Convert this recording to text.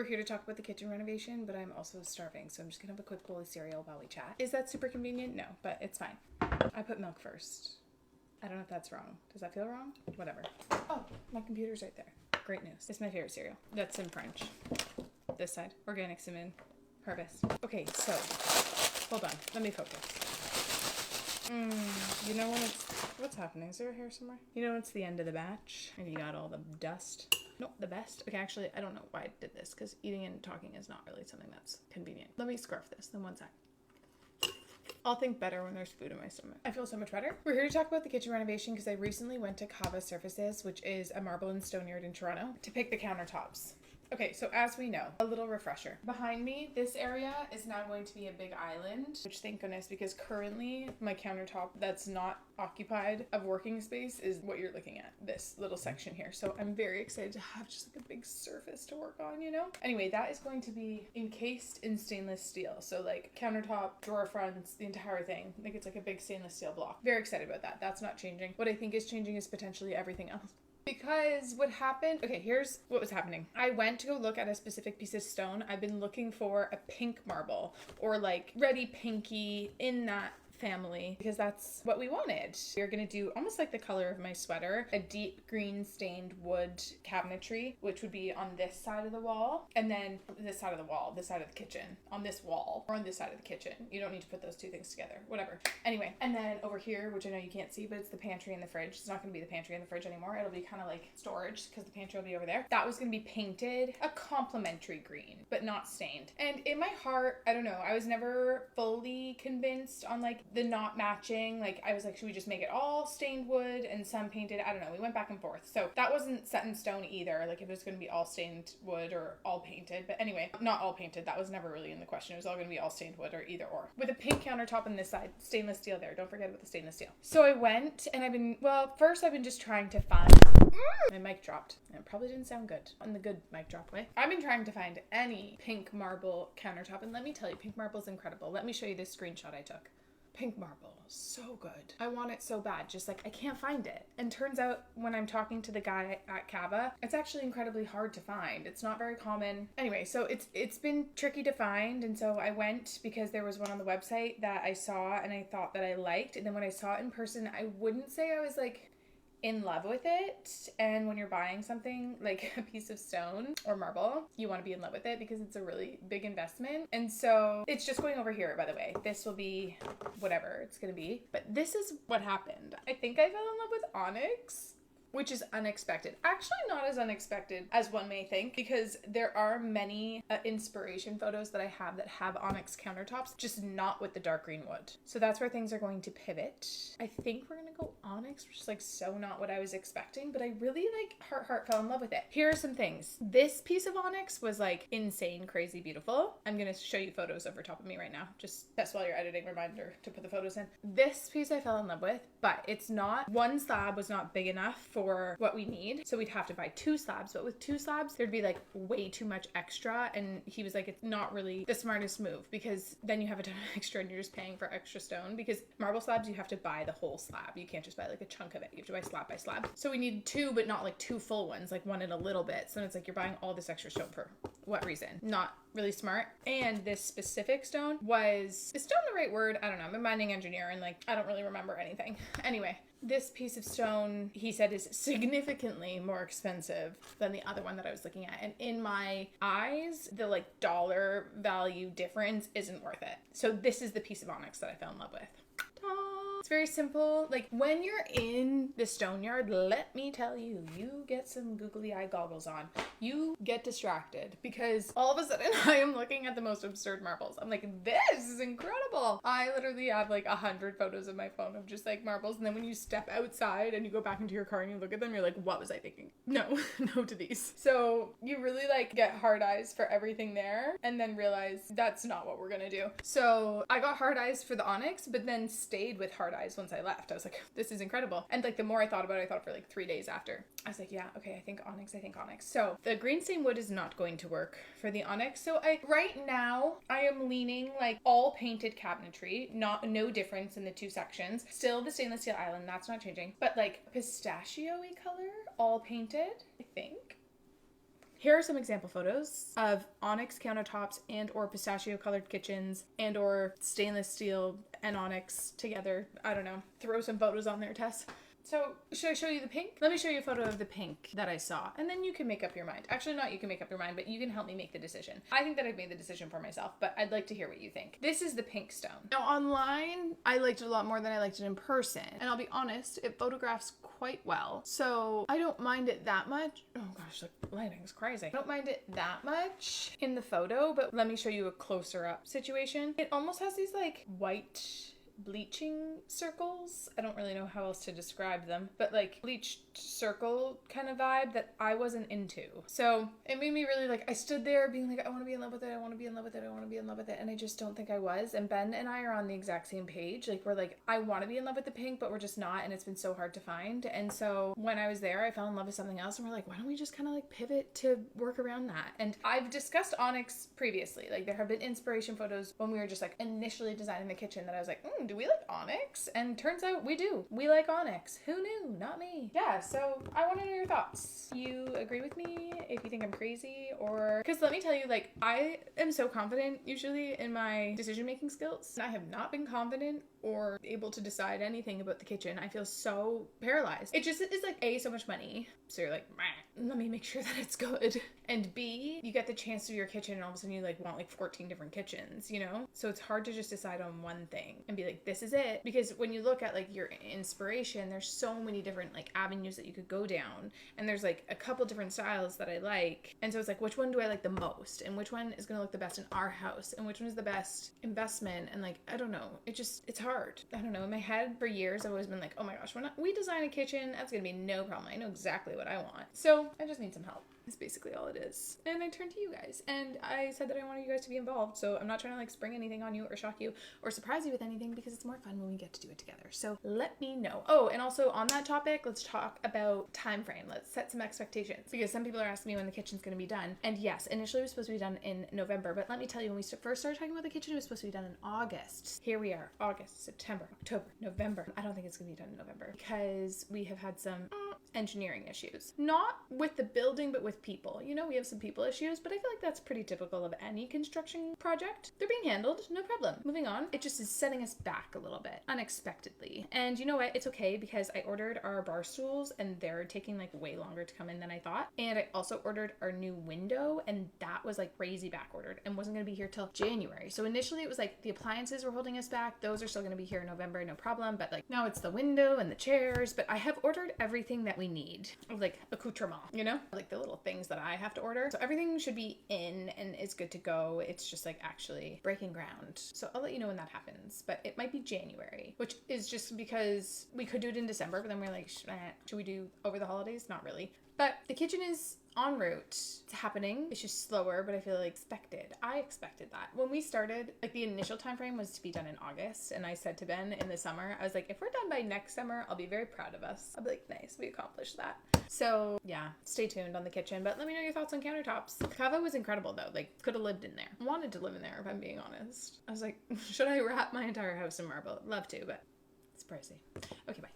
We're here to talk about the kitchen renovation, but I'm also starving, so I'm just gonna have a quick bowl of cereal while we chat. Is that super convenient? No, but it's fine. I put milk first. I don't know if that's wrong. Does that feel wrong? Whatever. Oh, my computer's right there. Great news. It's my favorite cereal. That's in French. This side. Organic cinnamon. Harvest. Okay, so, hold on. Let me focus. You know when it's... What's happening? Is there a hair somewhere? You know it's the end of the batch, and you got all the dust. No, the best. Okay, actually, I don't know why I did this, because eating and talking is not really something that's convenient. Let me scarf this, then one sec. I'll think better when there's food in my stomach. I feel so much better. We're here to talk about the kitchen renovation because I recently went to Cavasurfaces, which is a marble and stone yard in Toronto, to pick the countertops. Okay, so as we know, a little refresher. Behind me, this area is now going to be a big island, which thank goodness, because currently my countertop that's not occupied of working space is what you're looking at, this little section here. So I'm very excited to have just like a big surface to work on, you know? Anyway, that is going to be encased in stainless steel. So like countertop, drawer fronts, the entire thing. Like it's like a big stainless steel block. Very excited about that. That's not changing. What I think is changing is potentially everything else. Because what happened, okay, here's what was happening. I went to go look at a specific piece of stone. I've been looking for a pink marble or like ready pinky in that family because that's what we wanted. We're gonna do almost like the color of my sweater, a deep green stained wood cabinetry, which would be on this side of the wall, and then this side of the wall, this side of the kitchen, on this wall, or on this side of the kitchen. You don't need to put those two things together, whatever. Anyway, and then over here, which I know you can't see, but it's the pantry and the fridge. It's not gonna be the pantry and the fridge anymore. It'll be kind of like storage because the pantry will be over there. That was gonna be painted a complementary green, but not stained. And in my heart, I don't know, I was never fully convinced on like the not matching. Like I was like, should we just make it all stained wood and some painted? I don't know. We went back and forth. So that wasn't set in stone either. Like if it was going to be all stained wood or all painted. But anyway, not all painted. That was never really in the question. It was all going to be all stained wood or either or. With a pink countertop on this side, stainless steel there. Don't forget about the stainless steel. So I went and first I've been just trying to find... My mic dropped. It probably didn't sound good on the good mic drop way. I've been trying to find any pink marble countertop. And let me tell you, pink marble is incredible. Let me show you this screenshot I took. Pink marble, so good. I want it so bad, just like I can't find it. And turns out when I'm talking to the guy at Cava, it's actually incredibly hard to find. It's not very common. Anyway, so it's been tricky to find, and so I went because there was one on the website that I saw and I thought that I liked, and then when I saw it in person, I wouldn't say I was like in love with it. And when you're buying something like a piece of stone or marble, you want to be in love with it because it's a really big investment. And so it's just going over here, by the way. This will be whatever it's gonna be, but this is what happened. I think I fell in love with onyx, which is unexpected. Actually not as unexpected as one may think, because there are many inspiration photos that I have that have onyx countertops, just not with the dark green wood. So that's where things are going to pivot. I think we're gonna go onyx, which is like so not what I was expecting, but I really like heart fell in love with it. Here are some things. This piece of onyx was like insane, crazy, beautiful. I'm gonna show you photos over top of me right now. Just test while you're editing, reminder to put the photos in. This piece I fell in love with, but it's not, one slab was not big enough for what we need, so we'd have to buy 2 slabs, but with 2 slabs there'd be like way too much extra, and he was like, it's not really the smartest move because then you have a ton of extra and you're just paying for extra stone, because marble slabs you have to buy the whole slab. You can't just buy like a chunk of it. You have to buy slab by slab. So we need 2, but not like 2 full ones, like one in a little bit. So it's like you're buying all this extra stone for what reason? Not really smart. And this specific stone was, is stone the right word? I don't know. I'm a mining engineer and like I don't really remember anything. Anyway, this piece of stone, he said, is significantly more expensive than the other one that I was looking at. And in my eyes, the like dollar value difference isn't worth it. So this is the piece of onyx that I fell in love with. It's very simple. Like when you're in the stone yard, let me tell you, you get some googly eye goggles on. You get distracted because all of a sudden I am looking at the most absurd marbles. I'm like, this is incredible. I literally have like 100 photos of my phone of just like marbles. And then when you step outside and you go back into your car and you look at them, you're like, what was I thinking? No, no to these. So you really like get hard eyes for everything there and then realize that's not what we're gonna do. So I got hard eyes for the onyx, but then stayed with hard eyes once I left. I was like, this is incredible. And like the more I thought about it, I thought for like 3 days after. I was like, yeah, okay, I think onyx. So the green stain wood is not going to work for the onyx. So right now I am leaning like all painted cabinetry, no difference in the 2 sections. Still the stainless steel island, that's not changing. But like pistachio-y color, all painted, I think. Here are some example photos of onyx countertops and or pistachio colored kitchens and or stainless steel and onyx together. I don't know. Throw some photos on there, Tess. So, should I show you the pink? Let me show you a photo of the pink that I saw, and then you can make up your mind. Actually, not you can make up your mind, but you can help me make the decision. I think that I've made the decision for myself, but I'd like to hear what you think. This is the pink stone. Now, online, I liked it a lot more than I liked it in person, and I'll be honest, it photographs quite well, so I don't mind it that much. Oh gosh, the lighting's crazy. I don't mind it that much in the photo, but let me show you a closer up situation. It almost has these like white bleaching circles. I don't really know how else to describe them, but like bleached circle kind of vibe that I wasn't into. So it made me really like, I stood there being like, I want to be in love with it. I want to be in love with it. I want to be in love with it. And I just don't think I was. And Ben and I are on the exact same page. Like we're like, I want to be in love with the pink, but we're just not. And it's been so hard to find. And so when I was there, I fell in love with something else. And we're like, why don't we just kind of like pivot to work around that? And I've discussed onyx previously. Like there have been inspiration photos when we were just like initially designing the kitchen that I was like, do we like onyx? And turns out we do. We like onyx. Who knew? Not me. Yeah, so I want to know your thoughts. You agree with me? If you think I'm crazy, or because let me tell you, like I am so confident usually in my decision-making skills. I have not been confident or able to decide anything about the kitchen. I feel so paralyzed. It just is like A, so much money. So you're like, let me make sure that it's good. And B, you get the chance to do your kitchen and all of a sudden you like want like 14 different kitchens, you know? So it's hard to just decide on one thing and be like, this is it. Because when you look at like your inspiration, there's so many different like avenues that you could go down. And there's like a couple different styles that I like. And so it's like, which one do I like the most? And which one is gonna look the best in our house? And which one is the best investment? And like, I don't know. It's hard. I don't know. In my head for years, I've always been like, oh my gosh, when we design a kitchen, that's gonna be no problem. I know exactly what I want. So I just need some help. That's basically all it is. And I turned to you guys and I said that I wanted you guys to be involved. So I'm not trying to like spring anything on you or shock you or surprise you with anything because it's more fun when we get to do it together. So let me know. Oh, and also on that topic, let's talk about time frame. Let's set some expectations because some people are asking me when the kitchen's going to be done. And yes, initially it was supposed to be done in November, but let me tell you, when we first started talking about the kitchen, it was supposed to be done in August. Here we are, August, September, October, November. I don't think it's going to be done in November because we have had some engineering issues. Not with the building, but with people. You know, we have some people issues, but I feel like that's pretty typical of any construction project. They're being handled, no problem. Moving on. It just is setting us back a little bit, unexpectedly. And you know what? It's okay because I ordered our bar stools and they're taking like way longer to come in than I thought. And I also ordered our new window and that was like crazy back ordered and wasn't going to be here till January. So initially it was like the appliances were holding us back. Those are still going to be here in November, no problem. But like now it's the window and the chairs, but I have ordered everything that we need of like accoutrement, you know, like the little things that I have to order. So everything should be in and it's good to go. It's just like actually breaking ground. So I'll let you know when that happens, but it might be January, which is just because we could do it in December, but then we're like, should we do over the holidays? Not really. But the kitchen is en route. It's happening. It's just slower, but I feel like I expected that. When we started, like the initial time frame was to be done in August, and I said to Ben in the summer, I was like, if we're done by next summer, I'll be very proud of us. I'll be like, nice, we accomplished that. So yeah, stay tuned on the kitchen, but let me know your thoughts on countertops. Cava was incredible though. Like could have lived in there. Wanted to live in there if I'm being honest. I was like, should I wrap my entire house in marble? Love to, but it's pricey. Okay, bye.